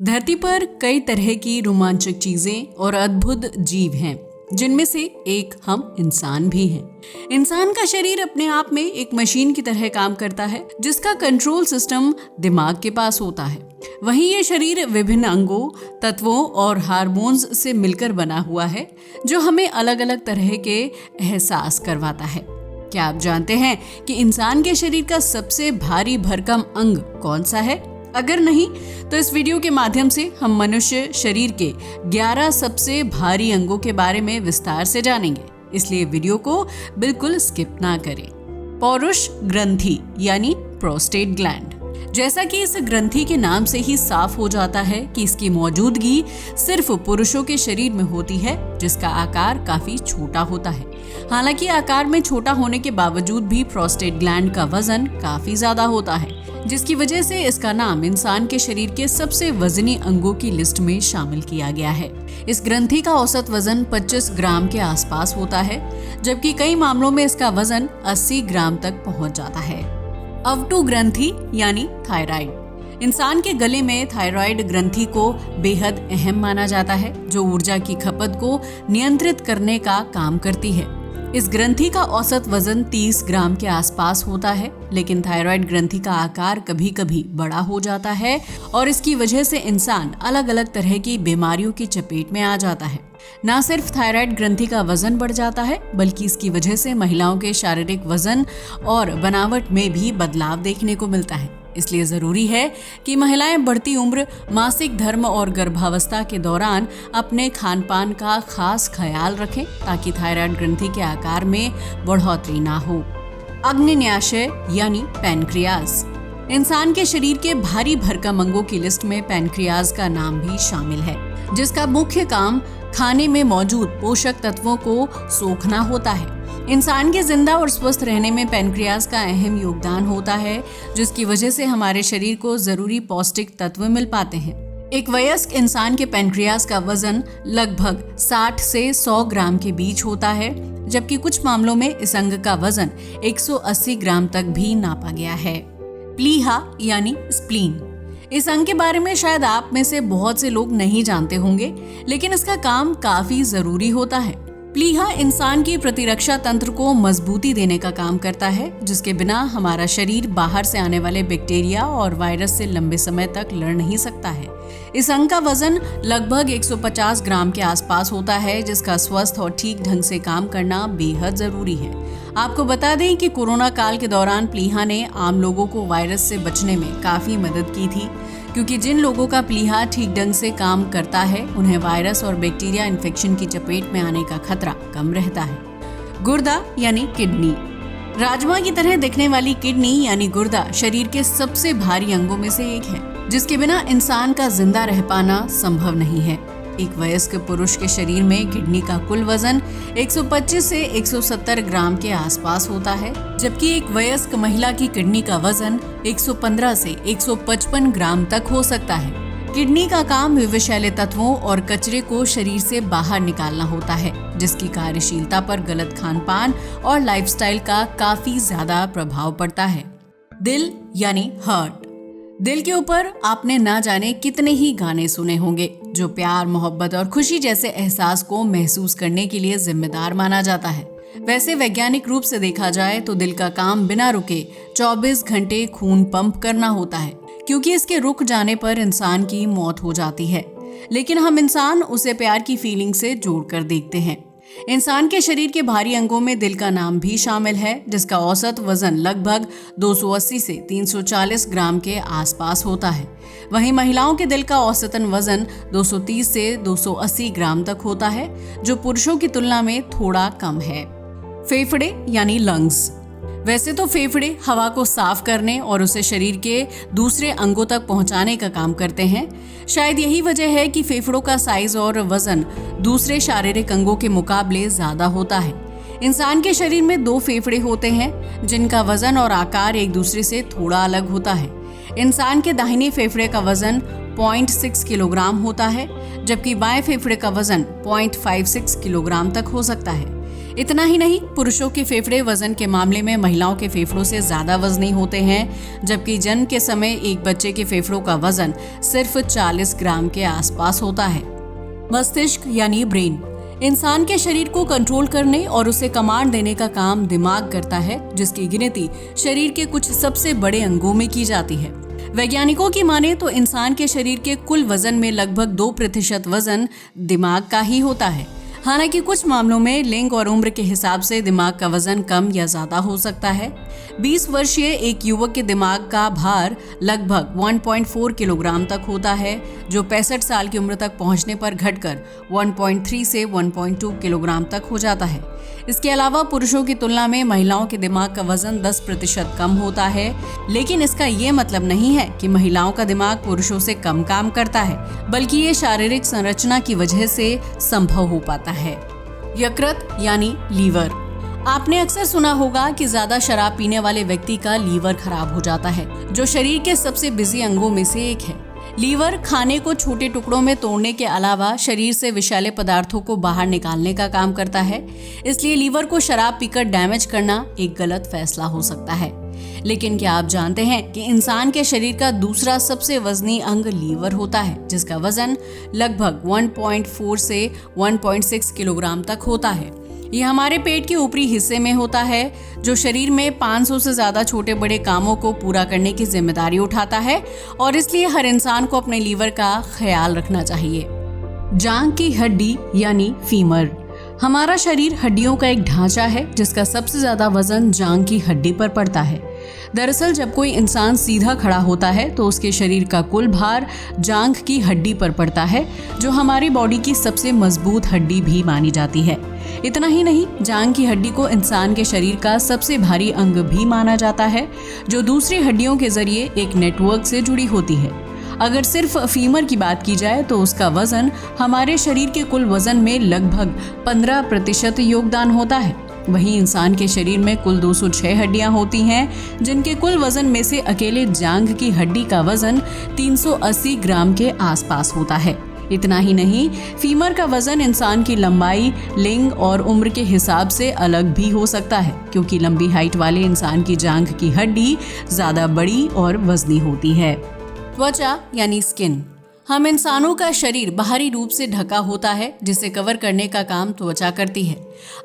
धरती पर कई तरह की रोमांचक चीजें और अद्भुत जीव हैं, जिनमें से एक हम इंसान भी हैं। इंसान का शरीर अपने आप में एक मशीन की तरह काम करता है, जिसका कंट्रोल सिस्टम दिमाग के पास होता है। वहीं ये शरीर विभिन्न अंगों, तत्वों और हार्मोन्स से मिलकर बना हुआ है, जो हमें अलग अलग तरह के एहसास करवाता है। क्या आप जानते हैं कि इंसान के शरीर का सबसे भारी भरकम अंग कौन सा है? अगर नहीं तो इस वीडियो के माध्यम से हम मनुष्य शरीर के 11 सबसे भारी अंगों के बारे में विस्तार से जानेंगे, इसलिए वीडियो को बिल्कुल स्किप ना करें। पौरुष ग्रंथि यानी प्रोस्टेट ग्लैंड। जैसा कि इस ग्रंथि के नाम से ही साफ हो जाता है कि इसकी मौजूदगी सिर्फ पुरुषों के शरीर में होती है, जिसका आकार काफी छोटा होता है। हालांकि आकार में छोटा होने के बावजूद भी प्रोस्टेट ग्लैंड का वजन काफी ज्यादा होता है, जिसकी वजह से इसका नाम इंसान के शरीर के सबसे वजनी अंगों की लिस्ट में शामिल किया गया है। इस ग्रंथि का औसत वजन 25 ग्राम के आसपास होता है, जबकि कई मामलों में इसका वजन 80 ग्राम तक पहुंच जाता है। अवटु ग्रंथि यानी थायराइड। इंसान के गले में थायराइड ग्रंथि को बेहद अहम माना जाता है, जो ऊर्जा की खपत को नियंत्रित करने का काम करती है। इस ग्रंथि का औसत वजन 30 ग्राम के आसपास होता है, लेकिन थायराइड ग्रंथि का आकार कभी कभी बड़ा हो जाता है और इसकी वजह से इंसान अलग अलग तरह की बीमारियों की चपेट में आ जाता है। न सिर्फ थायराइड ग्रंथि का वजन बढ़ जाता है, बल्कि इसकी वजह से महिलाओं के शारीरिक वजन और बनावट में भी बदलाव देखने को मिलता है। इसलिए जरूरी है कि महिलाएं बढ़ती उम्र, मासिक धर्म और गर्भावस्था के दौरान अपने खान पान का खास ख्याल रखें, ताकि थायराइड ग्रंथि के आकार में बढ़ोतरी ना हो। अग्न्याशय यानी पैनक्रियाज। इंसान के शरीर के भारी भरकम अंगों की लिस्ट में पैनक्रियाज का नाम भी शामिल है, जिसका मुख्य काम खाने में मौजूद पोषक तत्वों को सोखना होता है। इंसान के जिंदा और स्वस्थ रहने में पैनक्रियाज का अहम योगदान होता है, जिसकी वजह से हमारे शरीर को जरूरी पौष्टिक तत्व मिल पाते हैं। एक वयस्क इंसान के पैनक्रियाज का वजन लगभग 60 से 100 ग्राम के बीच होता है, जबकि कुछ मामलों में इस अंग का वजन 180 ग्राम तक भी नापा गया है। प्लीहा यानी स्प्लीन। इस अंग के बारे में शायद आप में से बहुत से लोग नहीं जानते होंगे, लेकिन इसका काम काफी जरूरी होता है। प्लीहा इंसान की प्रतिरक्षा तंत्र को मजबूती देने का काम करता है, जिसके बिना हमारा शरीर बाहर से आने वाले बैक्टीरिया और वायरस से लंबे समय तक लड़ नहीं सकता है। इस अंग का वजन लगभग 150 ग्राम के आसपास होता है, जिसका स्वस्थ और ठीक ढंग से काम करना बेहद जरूरी है। आपको बता दें कि कोरोना काल के दौरान प्लीहा ने आम लोगों को वायरस से बचने में काफी मदद की थी, क्योंकि जिन लोगों का प्लीहा ठीक ढंग से काम करता है, उन्हें वायरस और बैक्टीरिया इन्फेक्शन की चपेट में आने का खतरा कम रहता है। गुर्दा यानी किडनी। राजमा की तरह दिखने वाली किडनी यानी गुर्दा शरीर के सबसे भारी अंगों में से एक है, जिसके बिना इंसान का जिंदा रह पाना संभव नहीं है। एक वयस्क पुरुष के शरीर में किडनी का कुल वजन 125 से 170 ग्राम के आसपास होता है, जबकि एक वयस्क महिला की किडनी का वजन 115 से 155 ग्राम तक हो सकता है। किडनी का काम विषैले तत्वों और कचरे को शरीर से बाहर निकालना होता है, जिसकी कार्यशीलता पर गलत खान-पान और लाइफस्टाइल का काफी ज्यादा प्रभाव पड़ता है। दिल यानी हार्ट। दिल के ऊपर आपने ना जाने कितने ही गाने सुने होंगे, जो प्यार, मोहब्बत और खुशी जैसे एहसास को महसूस करने के लिए जिम्मेदार माना जाता है। वैसे वैज्ञानिक रूप से देखा जाए तो दिल का काम बिना रुके 24 घंटे खून पंप करना होता है, क्योंकि इसके रुक जाने पर इंसान की मौत हो जाती है। लेकिन हम इंसान उसे प्यार की फीलिंग से जोड़कर देखते हैं। इंसान के शरीर के भारी अंगों में दिल का नाम भी शामिल है, जिसका औसत वजन लगभग 280 से 340 ग्राम के आसपास होता है। वहीं महिलाओं के दिल का औसतन वजन 230 से 280 ग्राम तक होता है, जो पुरुषों की तुलना में थोड़ा कम है। फेफड़े यानी लंग्स। वैसे तो फेफड़े हवा को साफ करने और उसे शरीर के दूसरे अंगों तक पहुंचाने का काम करते हैं। शायद यही वजह है कि फेफड़ों का साइज और वजन दूसरे शारीरिक अंगों के मुकाबले ज्यादा होता है। इंसान के शरीर में 2 फेफड़े होते हैं, जिनका वजन और आकार एक दूसरे से थोड़ा अलग होता है। इंसान के दाहिने फेफड़े का वजन 0.6 किलोग्राम होता है, जबकि बाएं फेफड़े का वजन 0.56 किलोग्राम तक हो सकता है। इतना ही नहीं, पुरुषों के फेफड़े वजन के मामले में महिलाओं के फेफड़ों से ज्यादा वजनी होते हैं, जबकि जन्म के समय एक बच्चे के फेफड़ों का वजन सिर्फ 40 ग्राम के आसपास होता है। मस्तिष्क यानी ब्रेन इंसान के शरीर को कंट्रोल करने और उसे कमांड देने का काम दिमाग करता है, जिसकी गिनती शरीर के कुछ सबसे बड़े अंगों में की जाती है। वैज्ञानिकों की माने तो इंसान के शरीर के कुल वजन में लगभग 2% वजन दिमाग का ही होता है। हालांकि कुछ मामलों में लिंग और उम्र के हिसाब से दिमाग का वजन कम या ज्यादा हो सकता है। 20 वर्षीय एक युवक के दिमाग का भार लगभग 1.4 किलोग्राम तक होता है, जो 65 साल की उम्र तक पहुंचने पर घटकर 1.3 से 1.2 किलोग्राम तक हो जाता है। इसके अलावा पुरुषों की तुलना में महिलाओं के दिमाग का वजन 10% कम होता है, लेकिन इसका ये मतलब नहीं है कि महिलाओं का दिमाग पुरुषों से कम काम करता है, बल्कि ये शारीरिक संरचना की वजह से संभव हो पाता है। यकृत यानी लीवर। आपने अक्सर सुना होगा कि ज्यादा शराब पीने वाले व्यक्ति का लीवर खराब हो जाता है, जो शरीर के सबसे बिजी अंगों में से एक है। लीवर खाने को छोटे टुकड़ों में तोड़ने के अलावा शरीर से विषैले पदार्थों को बाहर निकालने का काम करता है। इसलिए लीवर को शराब पीकर डैमेज करना एक गलत फैसला हो सकता है। लेकिन क्या आप जानते हैं कि इंसान के शरीर का दूसरा सबसे वजनी अंग लीवर होता है, जिसका वजन लगभग 1.4 से 1.6 किलोग्राम तक होता है। ये हमारे पेट के ऊपरी हिस्से में होता है, जो शरीर में 500 से ज्यादा छोटे बड़े कामों को पूरा करने की जिम्मेदारी उठाता है, और इसलिए हर इंसान को अपने लीवर का ख्याल रखना चाहिए। जांघ की हड्डी यानी फीमर। हमारा शरीर हड्डियों का एक ढांचा है, जिसका सबसे ज्यादा वजन जांघ की हड्डी पर पड़ता है। दरअसल जब कोई इंसान सीधा खड़ा होता है तो उसके शरीर का कुल भार जांघ की हड्डी पर पड़ता है, जो हमारी बॉडी की सबसे मजबूत हड्डी भी मानी जाती है। इतना ही नहीं, जांघ की हड्डी को इंसान के शरीर का सबसे भारी अंग भी माना जाता है, जो दूसरी हड्डियों के जरिए एक नेटवर्क से जुड़ी होती है। अगर सिर्फ फीमर की बात की जाए तो उसका वजन हमारे शरीर के कुल वजन में लगभग 15% योगदान होता है। वहीं इंसान के शरीर में कुल 206 हड्डियां होती हैं, जिनके कुल वजन में से अकेले जांघ की हड्डी का वजन 380 ग्राम के आसपास होता है। इतना ही नहीं, फीमर का वजन इंसान की लंबाई, लिंग और उम्र के हिसाब से अलग भी हो सकता है, क्योंकि लंबी हाइट वाले इंसान की जांघ की हड्डी ज्यादा बड़ी और वजनी होती है। त्वचा यानी स्किन। हम इंसानों का शरीर बाहरी रूप से ढका होता है, जिसे कवर करने का काम त्वचा करती है।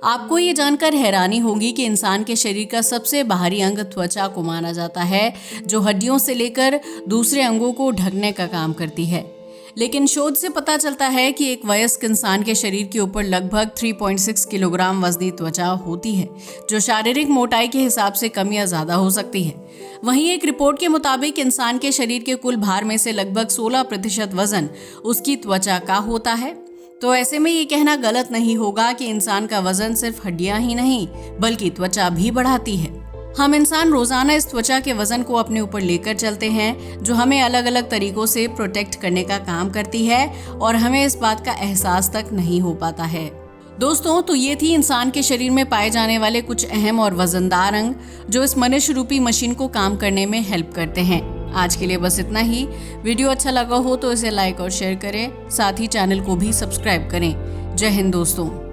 आपको ये जानकर हैरानी होगी कि इंसान के शरीर का सबसे बाहरी अंग त्वचा को माना जाता है, जो हड्डियों से लेकर दूसरे अंगों को ढकने का काम करती है। लेकिन शोध से पता चलता है कि एक वयस्क इंसान के शरीर के ऊपर लगभग 3.6 किलोग्राम वजनी त्वचा होती है, जो शारीरिक मोटाई के हिसाब से कम या ज्यादा हो सकती है। वहीं एक रिपोर्ट के मुताबिक इंसान के शरीर के कुल भार में से लगभग 16% वजन उसकी त्वचा का होता है। तो ऐसे में ये कहना गलत नहीं होगा कि इंसान का वजन सिर्फ हड्डियां ही नहीं, बल्कि त्वचा भी बढ़ाती है। हम इंसान रोजाना इस त्वचा के वजन को अपने ऊपर लेकर चलते हैं, जो हमें अलग अलग तरीकों से प्रोटेक्ट करने का काम करती है, और हमें इस बात का एहसास तक नहीं हो पाता है। दोस्तों, तो ये थी इंसान के शरीर में पाए जाने वाले कुछ अहम और वजनदार अंग, जो इस मनुष्य रूपी मशीन को काम करने में हेल्प करते हैं। आज के लिए बस इतना ही। वीडियो अच्छा लगा हो तो इसे लाइक और शेयर करें, साथ ही चैनल को भी सब्सक्राइब करें। जय हिंद दोस्तों।